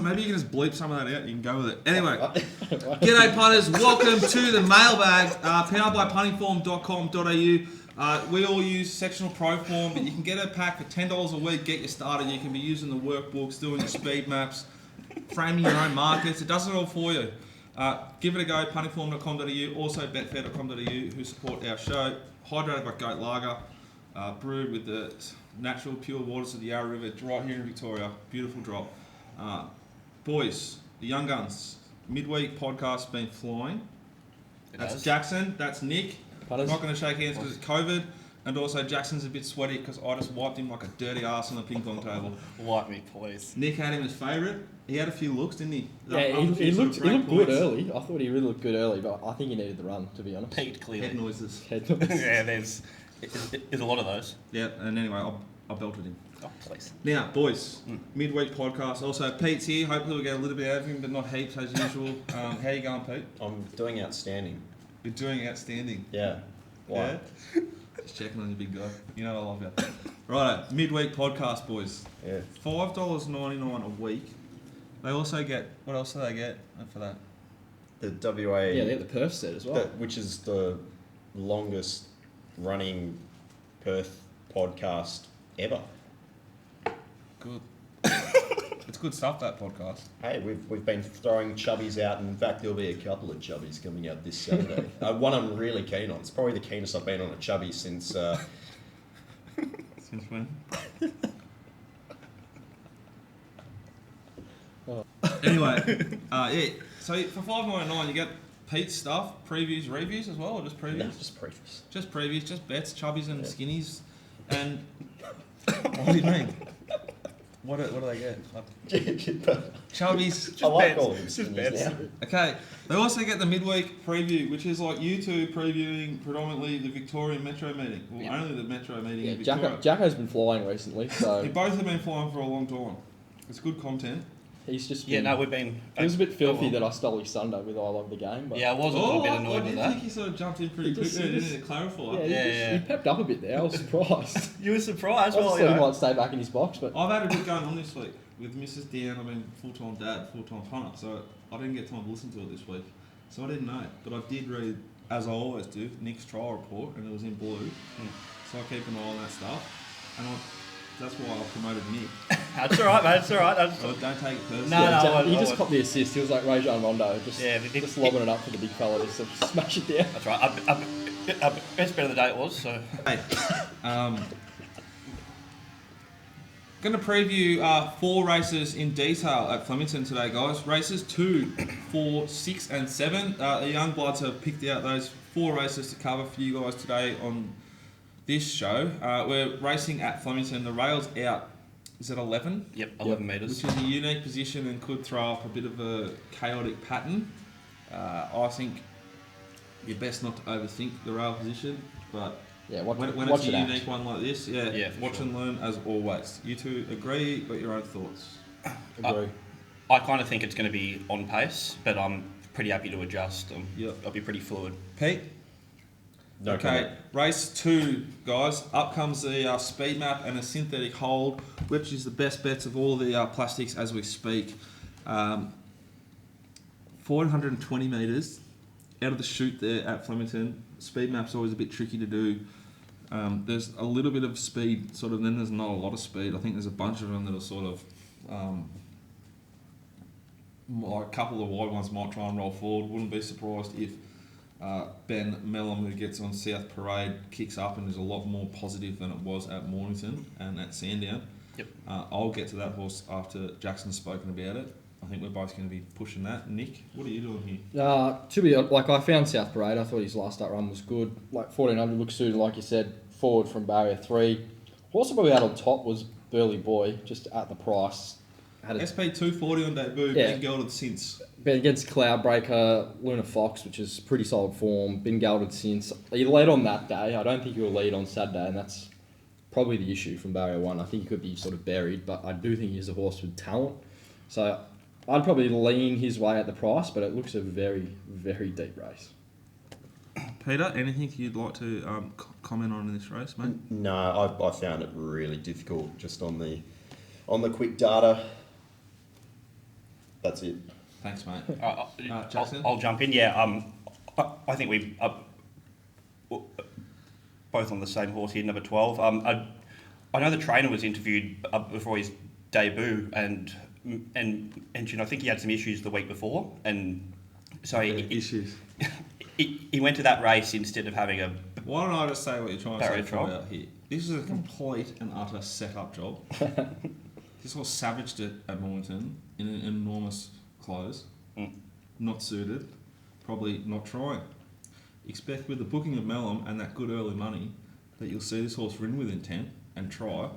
maybe you can just bleep some of that out and you can go with it. Anyway, g'day punters, welcome to the mailbag, powered by puntingform.com.au. We all use sectional pro form, but you can get a pack for $10 a week, get you started. You can be using the workbooks, doing your speed maps, framing your own markets. It does it all for you. Give it a go, puntingform.com.au, also betfair.com.au, who support our show. Hydrated by Goat Lager, brewed with the natural pure waters of the Yarra River, right here in Victoria. Beautiful drop. Boys, the Young Guns, midweek podcast been flying. That's Jackson, that's Nick. I'm not going to shake hands because it's COVID. And also Jackson's a bit sweaty because I just wiped him like a dirty ass on the ping pong table. Wipe me, please. Nick had him as favourite. He had a few looks, didn't he? Yeah, he looked good early. I thought he really looked good early, but I think he needed the run, to be honest. Peaked clearly. Head noises. Yeah, there's a lot of those. Yeah, and anyway, I belted him. Oh, please. Now, boys, midweek podcast. Also, Pete's here. Hopefully we'll get a little bit out of him, but not heaps as usual. How you going, Pete? I'm doing outstanding. You're doing outstanding. Yeah. Why? Yeah? Just checking on you, big guy. You know I love you. Right, midweek podcast, boys. Yeah. $5.99 a week. They also get, what else do they get for that? The WA... Yeah, they get the Perth set as well. Which is the longest running Perth podcast ever. Good. It's good stuff, that podcast. Hey, we've been throwing chubbies out, and in fact there'll be a couple of chubbies coming out this Saturday. One I'm really keen on. It's probably the keenest I've been on a chubby since... Since when? Anyway, yeah. So for $5.99 you get Pete's stuff, previews, reviews as well, or just previews? No, just previews. Just previews, just bets, chubbies and skinnies, and what do you mean? What do they get? Chubbies. I like bets. all of them skinnies now. Okay, they also get the midweek preview, which is like you two previewing predominantly the Victorian Metro meeting. Well, only the Metro meeting in Victoria. Jacko's been flying recently, so... They both have been flying for a long time. It's good content. He's just been... Yeah, no, we've been... It was a bit filthy that I stole his Sunday with I Love the Game. But Yeah, I was a little bit annoyed I with did that. think he sort of jumped in pretty quickly, didn't he, to clarify? Yeah, he pepped up a bit there. I was surprised. You were surprised? I Well, thought he might stay back in his box, but... I've had a bit going on this week. With Mrs. Dan, I've been full-time dad, full-time punter, so I didn't get time to listen to it this week. So I didn't know. But I did read, as I always do, Nick's trial report, and it was in blue. So I keep an eye on that stuff. And that's why I promoted Nick. That's all right, mate. It's all right. So don't take it personally. No, he just caught the assist. He was like Rajon Rondo, just lobbing it up for the big fella just to smash it down. That's right. Best bet of the day it was, so... Hey, going to preview 4 races in detail at Flemington today, guys. Races 2, 4, 6 and 7. The young bloods have picked out those 4 races to cover for you guys today on this show. We're racing at Flemington. The rail's out. Is it 11? Yep, 11 metres. Which is a unique position and could throw up a bit of a chaotic pattern. I think you're best not to overthink the rail position, but... Yeah, when it's a unique one like this, watch and learn as always. You two agree, got your own thoughts? Agree. I kind of think it's going to be on pace, but I'm pretty happy to adjust. I'll be pretty fluid. Pete? No okay, comment. race 2, guys. Up comes the speed map and a synthetic hold, which is the best bets of all the plastics as we speak. 420 metres out of the chute there at Flemington. Speed map's always a bit tricky to do. There's a little bit of speed, sort of, then there's not a lot of speed. I think there's a bunch of them that are sort of, like a couple of wide ones might try and roll forward. Wouldn't be surprised if Ben Mellum, who gets on South Parade, kicks up and is a lot more positive than it was at Mornington and at Sandown. Yep. I'll get to that horse after Jackson's spoken about it. I think we're both going to be pushing that. Nick, what are you doing here? To be like, I found South Parade. I thought his last start run was good. Like 1400 looks suited, like you said, forward from barrier 3. Horse probably out on top was Burley Boy, just at the price. SP 240 on debut, been gelded since. Been against Cloudbreaker, Luna Fox, which is pretty solid form. Been gelded since. He led on that day. I don't think he will lead on Saturday, and that's probably the issue from barrier 1. I think he could be sort of buried, but I do think he's a horse with talent. So I'd probably lean his way at the price, but it looks a very, very deep race. Peter, anything you'd like to comment on in this race, mate? No, I found it really difficult just on the quick data. That's it. Thanks, mate. Jackson? I'll jump in. Yeah, I think we both on the same horse here, number 12. I know the trainer was interviewed before his debut and mentioned I think he had some issues the week before, and so issues. He went to that race instead of having a. Why don't I just say what you're trying to say trial about here? This is a complete and utter setup job. This horse savaged it at Mornington in an enormous close, not suited, probably not trying. Expect with the booking of Mellum and that good early money that you'll see this horse ridden with intent and try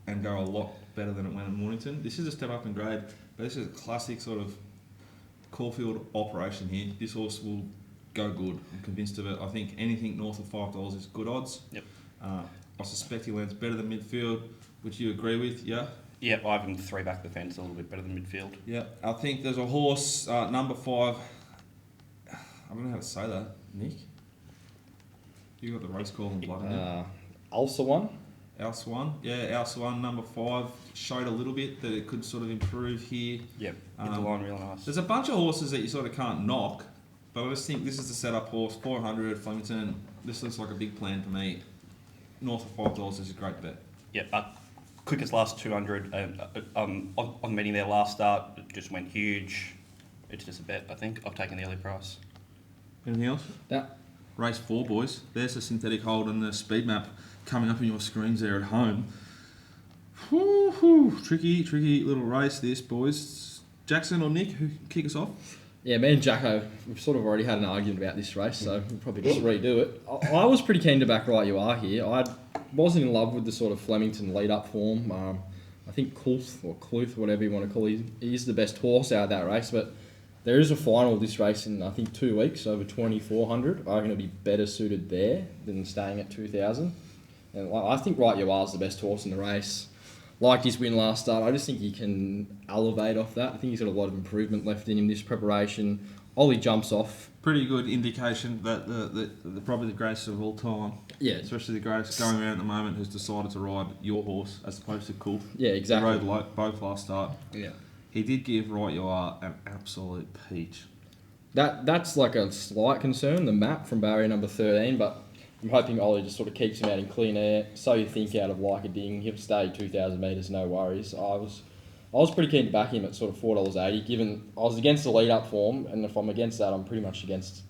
and go a lot better than it went at Mornington. This is a step up in grade, but this is a classic sort of Caulfield operation here. This horse will go good. I'm convinced of it. I think anything north of $5 is good odds. Yep. I suspect he lands better than midfield, which you agree with, yeah? Yeah, I have him 3 back the fence, a little bit better than midfield. Yeah, I think there's a horse, number 5. I don't know how to say that, Nick. You got the race call in blood in it. Ulcer one? Alsa 1, yeah, Alsa 1, number 5, showed a little bit that it could sort of improve here. Yep, hit the line real nice. There's a bunch of horses that you sort of can't knock, but I just think this is the setup horse, 400, Flemington. This looks like a big plan for me. North of $5 is a great bet. Yep, quickest last 200 on meeting their last start, it just went huge. It's just a bet, I think. I've taken the early price. Anything else? Yeah. Race 4, boys. There's the synthetic hold and the speed map coming up in your screens there at home. Woo-hoo. Tricky little race this, boys. Jackson or Nick, who can kick us off? Yeah, me and Jacko, we've sort of already had an argument about this race, so we'll probably just redo it. I was pretty keen to back Right You Are here. I wasn't in love with the sort of Flemington lead-up form. I think Cluth, whatever you want to call him, he's the best horse out of that race, but there is a final this race in, I think, 2 weeks, over 2,400. I'm going to be better suited there than staying at 2,000. And I think Right You Are is the best horse in the race. Liked his win last start. I just think he can elevate off that. I think he's got a lot of improvement left in him this preparation. Ollie jumps off. Pretty good indication that the probably the greatest of all time. Yeah. Especially the greatest going around at the moment who's decided to ride your horse as opposed to Cool. Yeah, exactly. He rode both last start. Yeah. He did give Right You Are an absolute peach. That's like a slight concern, the map from barrier number 13, but I'm hoping Ollie just sort of keeps him out in clean air. So you think out of like a ding, he'll stay 2,000 metres, no worries. I was pretty keen to back him at sort of $4.80, given I was against the lead-up form, and if I'm against that, I'm pretty much against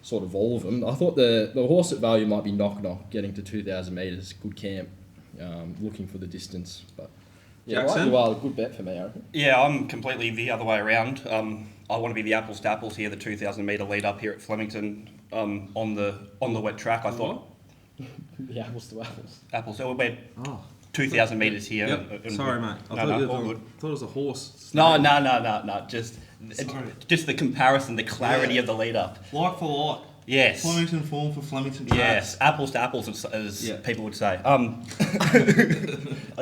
sort of all of them. I thought the horse at value might be Knock Knock, getting to 2,000 metres, good camp, looking for the distance. But yeah, Jackson? Right, a good bet for me, I reckon. Yeah, I'm completely the other way around. I want to be the apples to apples here, the 2,000 metre lead up here at Flemington on the wet track. I thought The apples to apples. apples. So we went Oh. 2,000 metres here. Yep. Sorry, mate. I thought it was a horse. No. Just Sorry. just the comparison, the clarity of the lead up. Like for like. Yes. Flemington form for Flemington track. Yes, apples to apples, as Yeah. people would say.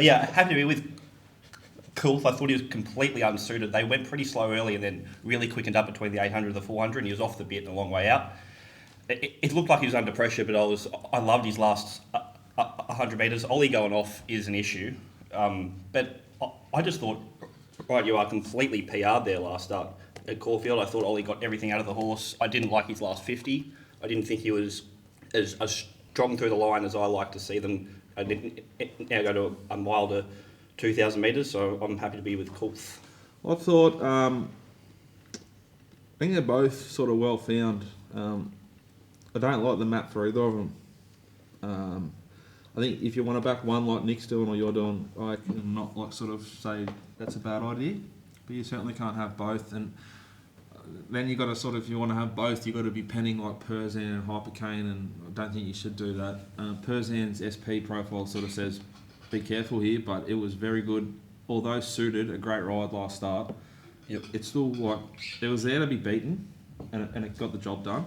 Yeah, happy to be with Cool. I thought he was completely unsuited. They went pretty slow early and then really quickened up between the 800 and the 400, and he was off the bit and a long way out. It looked like he was under pressure, but I loved his last 100 metres. Ollie going off is an issue, but I just thought, right, you are completely PR'd there last start at Caulfield. I thought Ollie got everything out of the horse. I didn't like his last 50. I didn't think he was as strong through the line as I like to see them. I didn't now go to a milder 2,000 metres, so I'm happy to be with Coulth. I thought, I think they're both sort of well found. I don't like the map for either of them. I think if you want to back one like Nick's doing or you're doing, I can not like sort of say that's a bad idea, but you certainly can't have both. And then you got to sort of, if you want to have both, you got to be penning like Perzan and Hypercane, and I don't think you should do that. Perzan's SP profile sort of says be careful here, but it was very good. Although suited, a great ride last start. Yep. It's still like it was there to be beaten, and it got the job done.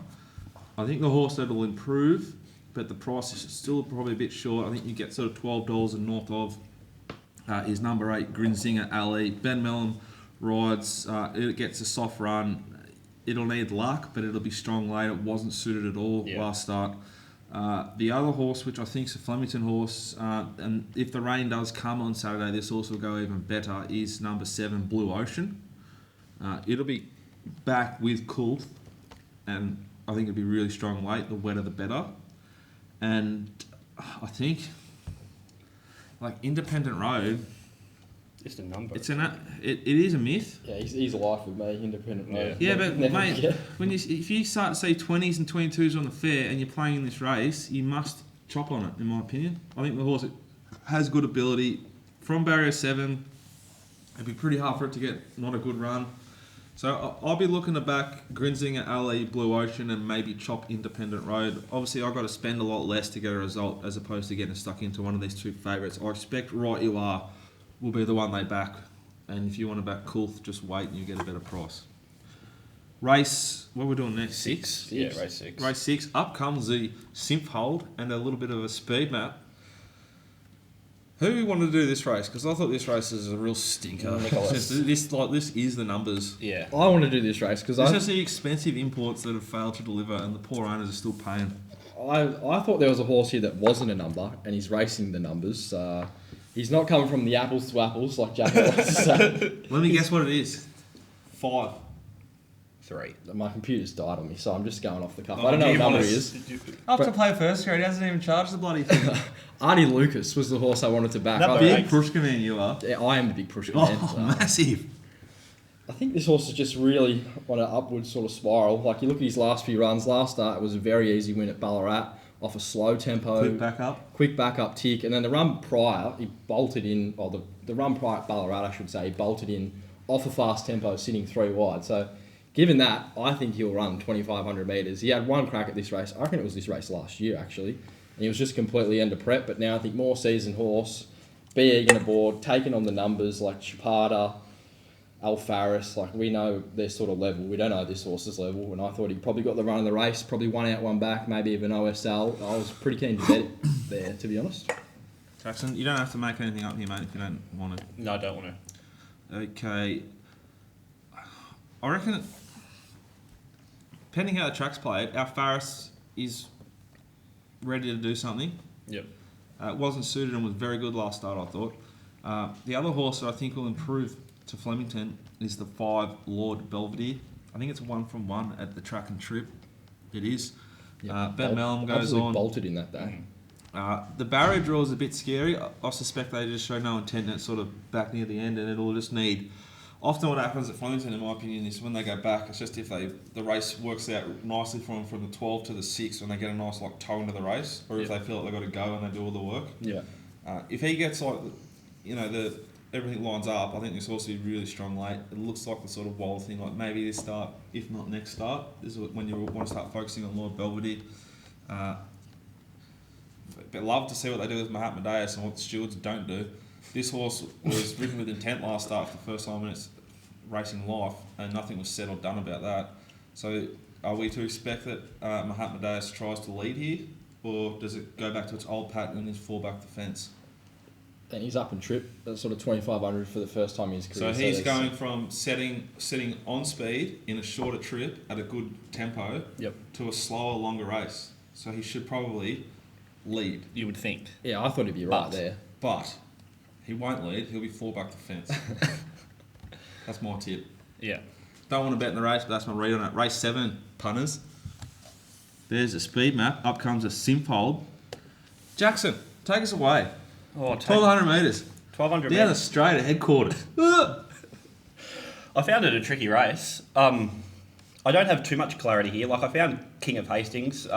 I think the horse that'll improve, but the price is still probably a bit short. I think you get sort of $12 and north of is number 8 Grinzinger Ali. Ben Mellum rides. It gets a soft run. It'll need luck, but it'll be strong late. It wasn't suited at all last start. The other horse, which I think is a Flemington horse, and if the rain does come on Saturday, this horse will go even better, is number 7 Blue Ocean. It'll be back with Cool, and I think it'll be really strong weight. The wetter the better. And I think, like Independent Road, Just a number. it is a myth. Yeah, he's life with me, independent. Yeah. Yeah, but Never mate, forget. if you start to see 20s and 22s on the fair and you're playing in this race, you must chop on it, in my opinion. I think the horse has good ability. From barrier 7, it'd be pretty hard for it to get not a good run. So I'll be looking to back Grinzinger, Ali, Blue Ocean, and maybe chop Independent Road. Obviously, I've got to spend a lot less to get a result as opposed to getting stuck into one of these two favourites. I expect Right You Are will be the one they back. And if you want to back Coolth, just wait and you get a better price. Race, what are we doing next? 6? Yeah, race 6. Race 6. Up comes the Simp Hold and a little bit of a speed map. Who wanted to do this race? Because I thought this race is a real stinker. Nicholas. This is the numbers. Yeah. I want to do this race because This is the expensive imports that have failed to deliver, and the poor owners are still paying. I thought there was a horse here that wasn't a number, and he's racing the numbers. He's not coming from the apples to apples like Jack likes to say. Let me guess what it is. 5. 3. My computer's died on me, so I'm just going off the cuff. Oh, I don't know do what you number want he us- is. Up to play first grade, he hasn't even charged the bloody thing. Artie Lucas was the horse I wanted to back. Number I, Big Prushka man you are. yeah, I am the big Prushka man. Oh, massive. I think this horse is just really on an upward sort of spiral. Like you look at his last few runs. Last start, it was a very easy win at Ballarat off a slow tempo. Quick back Quick back up. up tick. And then the run prior, he bolted in, or the run prior at Ballarat, I should say, he bolted in off a fast tempo, sitting 3 wide. So given that, I think he'll run 2,500 metres. He had one crack at this race. I reckon it was this race last year, actually. And he was just completely under prep. But now I think more seasoned horse, be Egan aboard, taking on the numbers like Chapada, Alfaris. Like we know their sort of level. We don't know this horse's level. And I thought he probably got the run of the race, probably one out, one back, maybe even OSL. I was pretty keen to bet it there, to be honest. Jackson, you don't have to make anything up here, mate, if you don't want to. No, I don't want to. Okay. I reckon, depending how the track's played, Alfaris is ready to do something. Yep. Wasn't suited and was very good last start, I thought. The other horse that I think will improve to Flemington is the 5 Lord Belvedere. I think it's a 1-from-1 at the track and trip. It is. Ben Mellum goes Absolutely on. bolted in that day. The barrier draw is a bit scary. I suspect they just show no intent and it's sort of back near the end, and it'll just need. Often what happens at Flemington, in my opinion, is when they go back, it's just if the race works out nicely for them from the 12 to the 6 when they get a nice like toe into the race, or if they feel like they've got to go and they do all the work. Yeah. If he gets like, everything lines up, I think this horse will be really strong late. It looks like the sort of wild thing, like maybe this start, if not next start. This is when you want to start focusing on Lord Belvedere. But love to see what they do with Mahatma Deus and what the stewards don't do. This horse was ridden with intent last start for the first time in its racing life, and nothing was said or done about that. So are we to expect that Mahatma Deus tries to lead here, or does it go back to its old pattern and is fall back the fence? And he's up and trip at sort of 2,500 for the first time in his career. So he's there's- going from sitting on speed in a shorter trip at a good tempo to a slower, longer race. So he should probably lead. You would think. Yeah, I thought he'd be right But- there. But he won't lead, he'll be fall back the fence. That's my tip. Yeah. Don't want to bet in the race, but that's my read on it. Race 7, punters. There's a speed map. Up comes a Simp Hold. Jackson, take us away. Oh, 1,200 metres. 1,200 Down the metres. straight at headquarters. I found it a tricky race. I don't have too much clarity here. Like I found King of Hastings.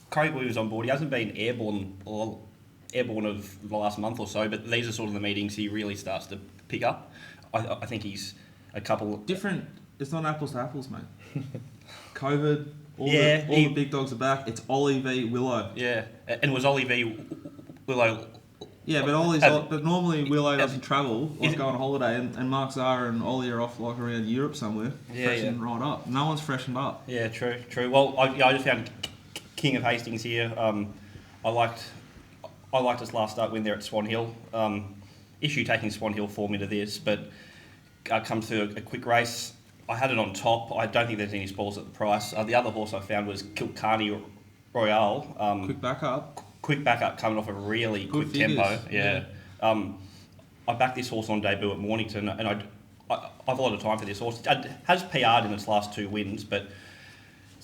Craig Williams on board. He hasn't been airborne of the last month or so, but these are sort of the meetings he really starts to pick up. I think he's a couple. Different. It's not apples to apples, mate. COVID. All Yeah, the big dogs are back. It's Ollie v Willow. Yeah, and was Ollie v Willow. Yeah, but but normally Willow doesn't travel, Is like it- go on holiday, and Mark Zahra and Ollie are off like around Europe somewhere, Yeah, freshening right up. No one's freshened up. Yeah, true. Well, I just found King of Hastings here. I liked his last start win there at Swan Hill. Issue taking Swan Hill form into this, but comes through a quick race. I had it on top. I don't think there's any spoils at the price. The other horse I found was Kilcarney Royale. Quick back up. Coming off a really Good quick tempo. figures, Yeah. I backed this horse on debut at Mornington, and I've a lot of time for this horse. It has PR'd in its last 2 wins, but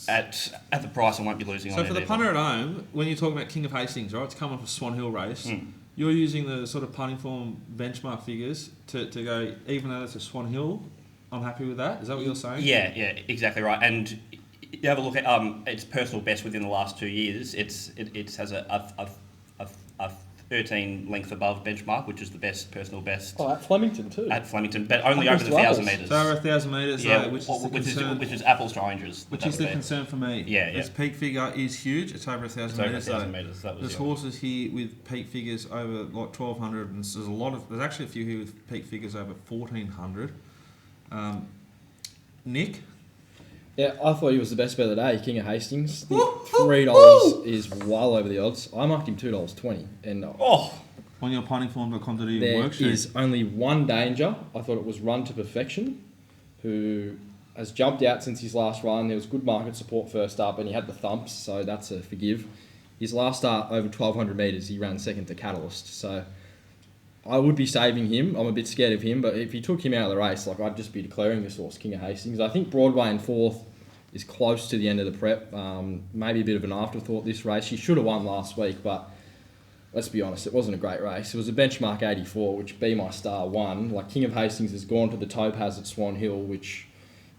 at the price I won't be losing on So it. for the either. punter at home, when you're talking about King of Hastings, right? It's come off a Swan Hill race. You're using the sort of punting form benchmark figures to go, even though it's a Swan Hill, I'm happy with that. Is that what you're saying? Yeah, exactly right. And you have a look at its personal best within the last 2 years. It has a 13 length above benchmark, which is the best personal best Oh, at Flemington too. at Flemington, but only Apples over to the 1,000 apples. metres. So over 1,000 metres, Yeah, which is the concern. which is apples to oranges. Which that is the would be. concern for me. Yeah, Its peak figure is huge. It's over 1,000 It's over metres. 1,000 metres. That was There's horses here with peak figures over like 1,200, and there's actually a few here with peak figures over 1,400. Nick, Yeah, I thought he was the best bet of the day, King of Hastings. I think $3 is well over the odds. I marked him $2.20, and on your puntingform.com.au there worksheet. is only one danger. I thought it was Run to Perfection, who has jumped out since his last run. There was good market support first up, and he had the thumps, so that's a forgive. His last start over 1,200 metres, he ran second to Catalyst, so I would be saving him. I'm a bit scared of him, but if you took him out of the race, like I'd just be declaring this horse King of Hastings. I think Broadway in fourth is close to the end of the prep. Maybe a bit of an afterthought this race. She should have won last week, but let's be honest, it wasn't a great race. It was a benchmark 84, which Be My Star won. Like King of Hastings has gone to the Topaz at Swan Hill, which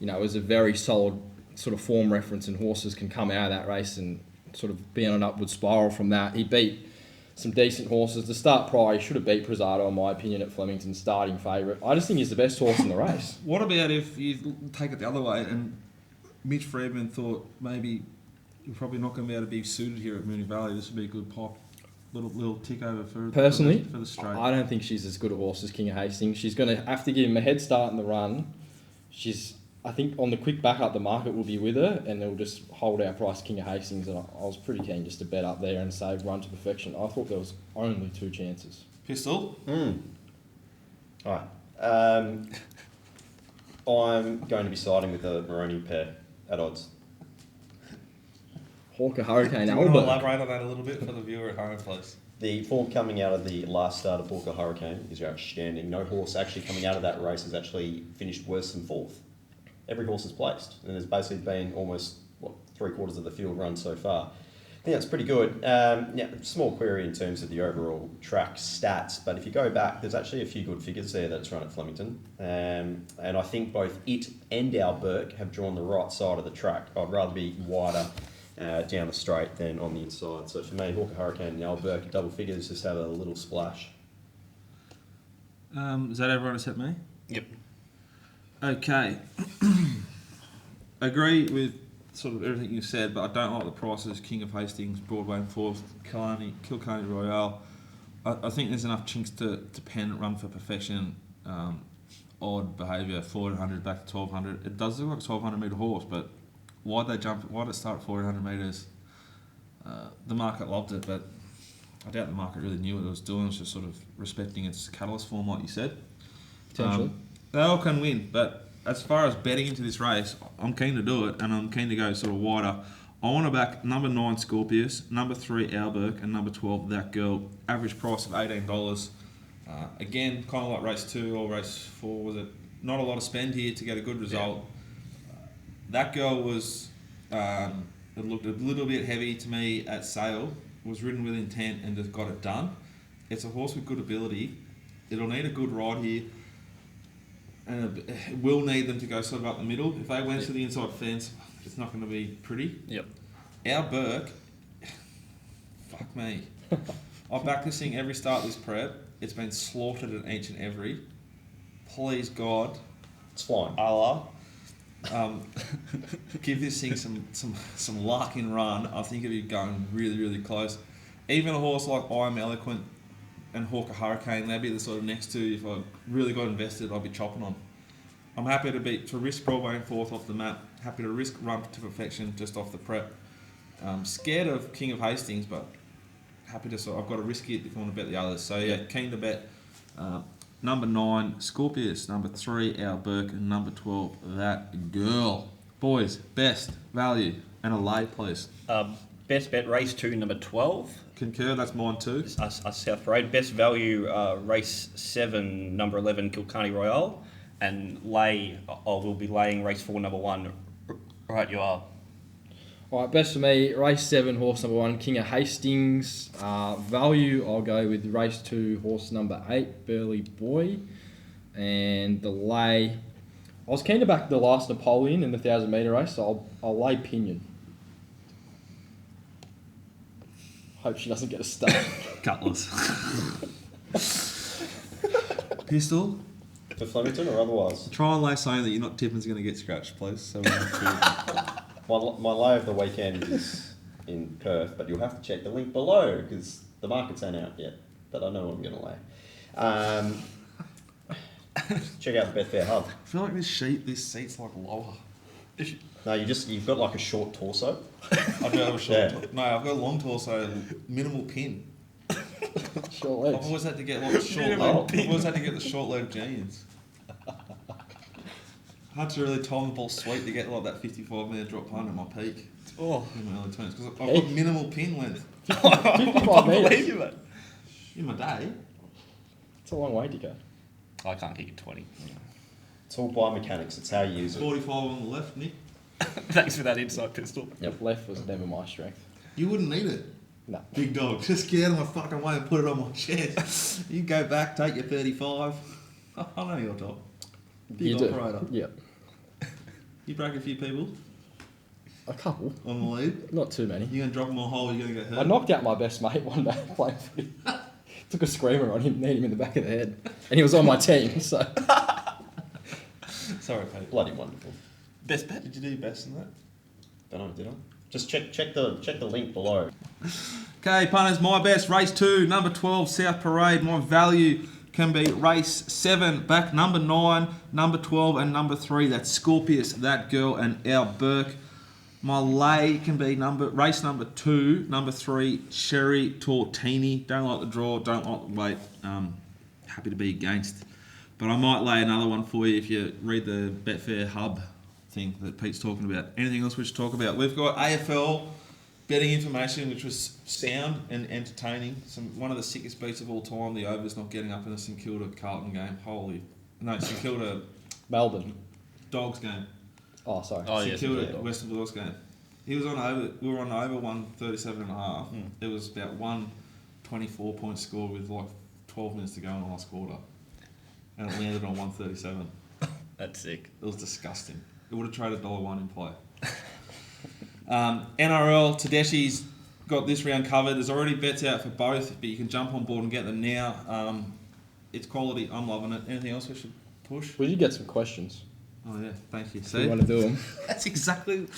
is a very solid sort of form reference, and horses can come out of that race and sort of be on an upward spiral from that. He beat some decent horses. The start prior, he should have beat Prezado, in my opinion, at Flemington, starting favourite. I just think he's the best horse in the race. What about if you take it the other way and Mitch Friedman thought maybe you're probably not going to be able to be suited here at Moonee Valley? This would be a good pop, little tick over for Personally, for the straight. I don't think she's as good a horse as King of Hastings. She's going to have to give him a head start in the run. I think on the quick back up, the market will be with her, and they'll just hold our price King of Hastings. And I was pretty keen just to bet up there and save Run to Perfection. I thought there was only 2 chances. Pistol. All right. I'm going to be siding with the Moroni pair at odds. Hawker Hurricane Do you want to Albert. elaborate on that a little bit for the viewer at home, please? The form coming out of the last start of Hawker Hurricane is outstanding. No horse actually coming out of that race has actually finished worse than fourth. Every horse is placed, and there's basically been almost 3/4 of the field run so far. I think that's pretty good. Small query in terms of the overall track stats, but if you go back, there's actually a few good figures there that's run at Flemington, and I think both it and our Burke have drawn the right side of the track. I'd rather be wider down the straight than on the inside. So for me, Hawker Hurricane and Al Burke double figures just have a little splash. Is that everyone except me? Yep. Okay. Agree with sort of everything you said, but I don't like the prices. King of Hastings, Broadway in fourth, Kilkenny Royale. I think there's enough chinks to pen Run for Perfection. Odd behaviour, 1,400 back to 1,200. It does look like a 1,200 metre horse, but why'd it start at 1,400 metres? The market loved it, but I doubt the market really knew what it was doing. It was just sort of respecting its catalyst form, like you said. Potentially. They all can win, but as far as betting into this race, I'm keen to do it, and I'm keen to go sort of wider. I want to back number 9 Scorpius, number 3 Alberg, and number 12 That Girl. Average price of $18. Again, kind of like race 2 or race 4, was it? Not a lot of spend here to get a good result. That Girl was, it looked a little bit heavy to me at sale. Was ridden with intent and just got it done. It's a horse with good ability. It'll need a good ride here. And it will need them to go sort of up the middle. If they went to the inside fence, it's not going to be pretty. Yep. Our Burke, fuck me. I've backed this thing every start this prep. It's been slaughtered at each and every. Please God, It's flying. Allah, give this thing some luck in run. I think it'll be going really, really close. Even a horse like I Am Eloquent and Hawker Hurricane, they'd be the sort of next two. If I really got invested, I'd be chopping on. I'm happy to risk Broadway in fourth off the map. Happy to risk Run to Perfection just off the prep. Scared of King of Hastings, but happy to. I've got to risk it if I want to bet the others. So yeah, keen to bet number 9 Scorpius, number 3 Our Burke, and number 12 That Girl. Boys, best value and a lay, please. Best bet race 2, number 12. Concur. That's mine too. South Parade. Best value race 7, number 11 Kilkenny Royale. and we'll be laying race 4, number 1. Right, you are. All right, best for me, race 7, horse number 1, King of Hastings. Value, I'll go with race 2, horse number 8, Burley Boy. And the lay, I was keen to back the last Napoleon in the 1,000 metre race, so I'll lay Pinion. Hope she doesn't get a start. Gutless. Pistol. For Flemington or otherwise? Try and lay something that you're not tipping's going to get scratched, please. So we have to... My lay of the weekend is in Perth, but you'll have to check the link below because the markets ain't out yet. But I know what I'm going to lay. Check out the Betfair Hub. I feel like this seat's like lower. No, you've got like a short torso. I do have a short. Yeah. No, I've got a long torso, minimal pin. Short I've legs. always had to get like short. I've always had to get the short leg jeans. Hard to really time the ball sweet to get like that 55-metre drop punt at my peak. Oh. In my early 20s because I've got minimal pin length 55 metres. you, mate. in my day. It's a long way to go. I can't kick it 20. It's all biomechanics. It's how you use it. 45 on the left, Nick. Thanks for that insight, Pistol. Yep, left was never my strength. You wouldn't need it. No. Big dog, just get out of my fucking way and put it on my chest. You go back, take your 35. I know your top. Big You do. operator. Yep. You broke a few people A couple. on the lead. Not too many. You're going to drop them a hole, you're going to get hurt. I knocked out my best mate one day playing footy. Took a screamer on him, hit him in the back of the head. And he was on my team, so... Sorry, Pete. Bloody wonderful. Best bet? Did you do your best in that? Don't know, did I? Just check the link below. Okay, punters, my best, race 2, number 12, South Parade. My value can be race 7, back number 9, number 12, and number 3. That's Scorpius, That Girl, and Our Burke. My lay can be race number 2, number 3, Cherry Tortini. Don't like the draw, don't like the weight. Happy to be against. But I might lay another one for you if you read the Betfair Hub thing that Pete's talking about. Anything else we should talk about? We've got AFL betting information, which was sound and entertaining. One of the sickest beats of all time. The overs not getting up in the St Kilda Carlton game. St Kilda Melbourne. Dogs game. Oh, sorry. Oh, St yes, Kilda yeah. Western Bulldogs game. He was on over. We were on over 137.5. It was about 124 point score with like 12 minutes to go in the last quarter, and it landed on 137. That's sick. It was disgusting. It would have traded $1 in play. NRL, Tedeschi's got this round covered. There's already bets out for both, but you can jump on board and get them now. It's quality. I'm loving it. Anything else we should push? We did get some questions. Oh, yeah. Thank you. If See? you want to do them. That's exactly...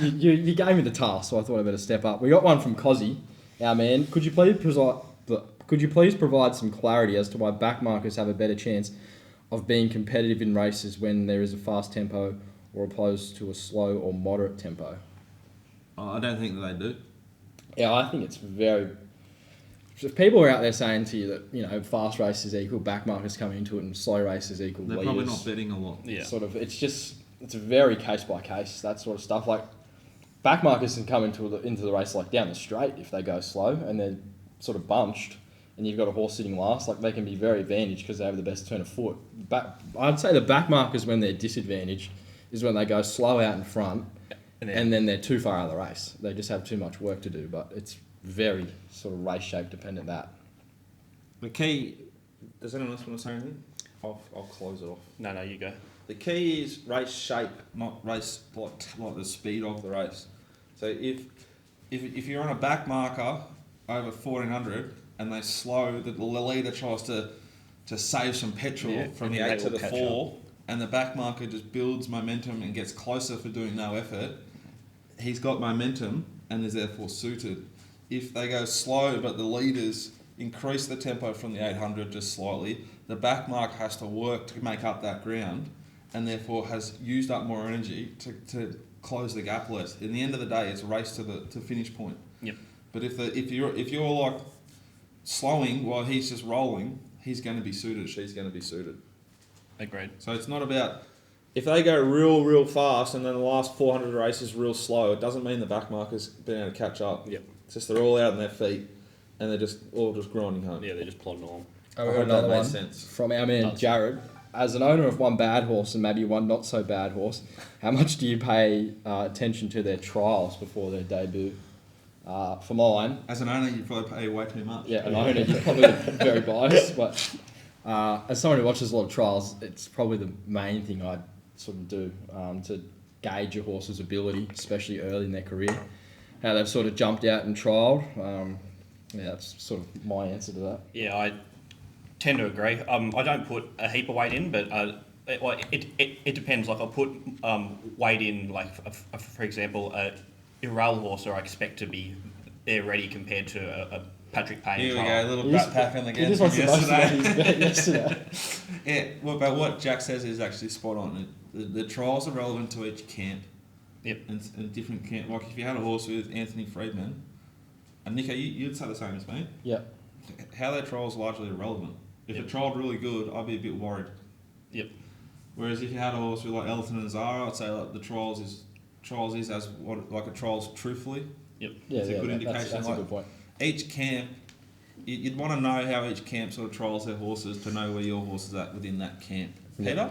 You gave me the task, so I thought I better step up. We got one from Cozzy, our man. Could you please provide some clarity as to why backmarkers have a better chance of being competitive in races when there is a fast tempo or opposed to a slow or moderate tempo? I don't think that they do. Yeah, I think it's very... If people are out there saying to you that, fast races equal backmarkers coming into it and slow races equal They're leaders, probably not betting a lot. Yeah. sort of, it's very case by case, that sort of stuff. Like, backmarkers can come into the race like down the straight if they go slow and they're sort of bunched and you've got a horse sitting last, like they can be very advantaged because they have the best turn of foot. I'd say the backmarkers, when they're disadvantaged, is when they go slow out in front and then they're too far out of the race. They just have too much work to do, but it's very sort of race shape dependent that. The key... Does anyone else want to say anything? I'll close it off. No, you go. The key is race shape, not race like the speed of the race. So if you're on a back marker over 1400 and they slow, the leader tries to save some petrol from the 8 to the 4, and the back marker just builds momentum and gets closer for doing no effort, he's got momentum and is therefore suited. If they go slow but the leaders increase the tempo from the 800 just slightly, the back mark has to work to make up that ground and therefore has used up more energy to close the gap less. In the end of the day, it's a race to finish point. Yep. But if you're like slowing while he's just rolling, he's going to be suited. She's going to be suited. Agreed. So it's not about if they go real fast and then the last 400 races real slow. It doesn't mean the back markers been able to catch up. Yep. It's just they're all out on their feet and they're just all grinding home. Yeah, they're just plodding along. I hope got another that one makes sense. from our man Jared. as an owner of one bad horse and maybe one not so bad horse, how much do you pay attention to their trials before their debut? For mine, As an owner, you probably pay way too much. yeah, an owner, you're probably very biased, but as someone who watches a lot of trials, it's probably the main thing I sort of do to gauge a horse's ability, especially early in their career. How they've sort of jumped out and trialled. Yeah, that's sort of my answer to that. Yeah, I tend to agree. I don't put a heap of weight in, but it depends. Like I'll put weight in, like for example, a Irrel horse, or I expect to be there ready compared to a Patrick Payne. Here we trial. go, a little He brat just- pack on the He again just from wants the most out of yesterday. his bet yesterday. Yeah, well, but what Jack says is actually spot on. The trials are relevant to each camp. Yep. And different camp. Like if you had a horse with Anthony Friedman, and Nico, you'd say the same as me. Yeah. How they trial is largely irrelevant. If it trialled really good, I'd be a bit worried. Yep. Whereas if you had a horse with like Elton and Zara, I'd say like the trials is as what like it trials truthfully. Yep. Yeah, It's a yeah, good that's indication, a like- good point. Each camp, you'd want to know how each camp sort of trials their horses to know where your horse is at within that camp. Yeah.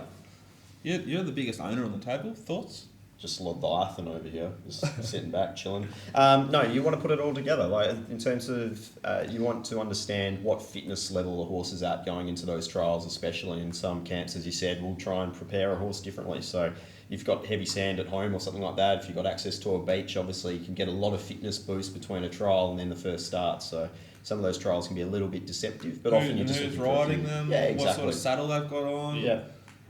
Peter, you're the biggest owner on the table. Thoughts? Just Leviathan over here, just sitting back, chilling. No, you want to put it all together. Like in terms of, you want to understand what fitness level a horse is at going into those trials, especially in some camps, as you said, we'll try and prepare a horse differently. So if you've got heavy sand at home or something like that, if you've got access to a beach, obviously you can get a lot of fitness boost between a trial and then the first start. So some of those trials can be a little bit deceptive, but often you're just who's looking for a riding few- them? Yeah, What sort exactly. of saddle they've got on? Yeah.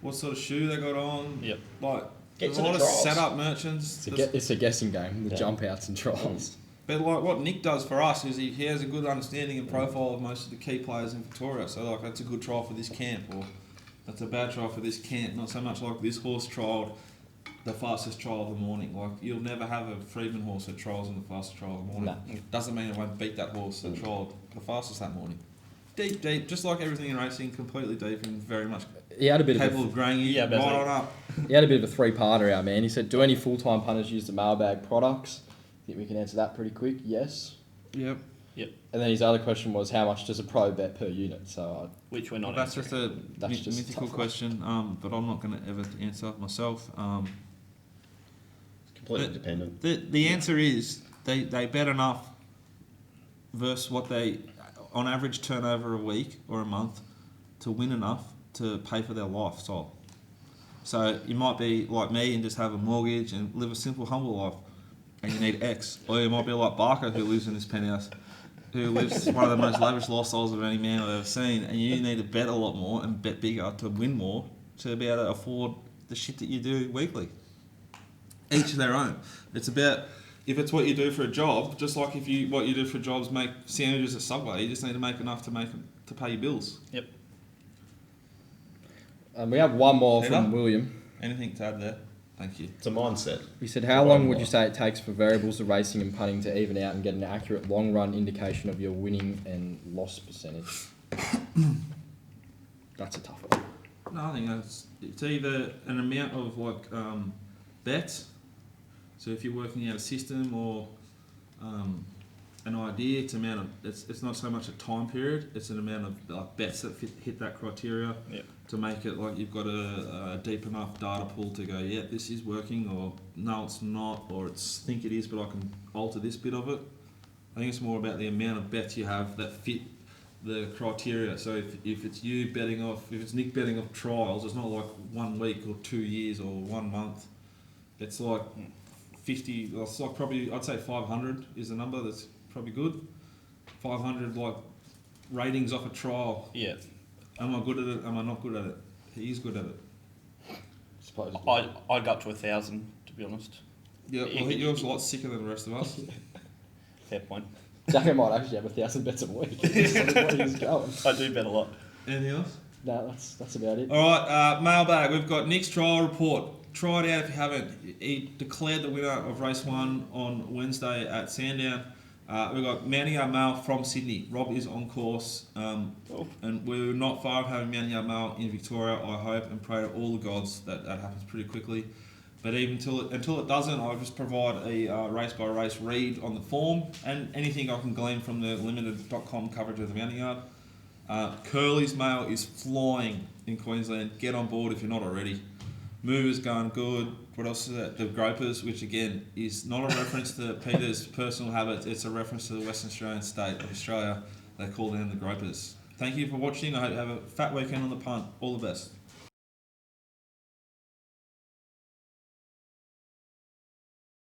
What sort of shoe they got on? Yep. Like Get there's to a the lot of trials. setup merchants. It's a guessing game, the Yeah. jump outs and trials. But like what Nick does for us is he has a good understanding and profile of most of the key players in Victoria. So like that's a good trial for this camp, or that's a bad trial for this camp. Not so much like this horse trialled the fastest trial of the morning. Like you'll never have a Freedman horse that trials in the fastest trial of the morning. No. Doesn't mean it won't beat that horse that trialled the fastest that morning. Deep, just like everything in racing, completely deep and very much He had a bit of capable a, of growing you Yeah, right but on up. he had a bit of a three-parter, our man. He said, "Do any full-time punters use the mailbag products?" I think we can answer that pretty quick. Yes. Yep. And then his other question was, "How much does a pro bet per unit?" So Which we're not. That's answering. just a That's just a mythical tough one. question, but I'm not going to ever answer myself. Completely dependent. The answer is they bet enough versus what they on average turnover a week or a month to win enough to pay for their lifestyle. So you might be like me and just have a mortgage and live a simple, humble life, and you need X. Or you might be like Barker, who lives in this penthouse, who lives one of the most lavish lifestyles of any man I've ever seen, and you need to bet a lot more and bet bigger to win more to be able to afford the shit that you do weekly. Each their own. It's about, if it's what you do for a job, just like if you what you do for jobs make sandwiches at Subway, you just need to make enough to pay your bills. Yep. we have one more Peter? from William. Anything to add there? Thank you. It's a mindset. He said, "How long would you say it takes for variables of racing and punting to even out and get an accurate long-run indication of your winning and loss percentage?" That's a tough one. No, I think it's either an amount of like bets. So if you're working out a system or an idea, it's amount of it's not so much a time period. It's an amount of like bets that hit that criteria Yep. to make it like you've got a deep enough data pool to go, yeah, this is working, or no, it's not, or it's think it is, but I can alter this bit of it. I think it's more about the amount of bets you have that fit the criteria. So if it's you betting off, if it's Nick betting off trials, it's not like 1 week or 2 years or 1 month. It's like 50. It's like probably I'd say 500 is the number that's probably good. 500 like ratings off a trial. Yeah. Am I good at it? Am I not good at it? He is good at it. Supposedly. I'd go up to 1,000, to be honest. Yeah, well, you're a lot sicker than the rest of us. Fair point. Jacko might actually have 1,000 bets a week. That's what he's going. I do bet a lot. Anything else? No, that's about it. All right, mailbag. We've got Nick's trial report. Try it out if you haven't. He declared the winner of race 1 on Wednesday at Sandown. We've got Mounting Yard Mail from Sydney. Rob is on course, and we're not far from having Mounting Yard Mail in Victoria. I hope and pray to all the gods that happens pretty quickly. But even until it doesn't, I'll just provide a race by race read on the form and anything I can glean from the limited.com coverage of the Mounting Yard. Curly's mail is flying in Queensland. Get on board if you're not already. Movers going good. What else is that? The gropers, which again is not a reference to Peter's personal habits. It's a reference to the Western Australian state of Australia. They call them the gropers. Thank you for watching. I hope you have a fat weekend on the punt. All the best.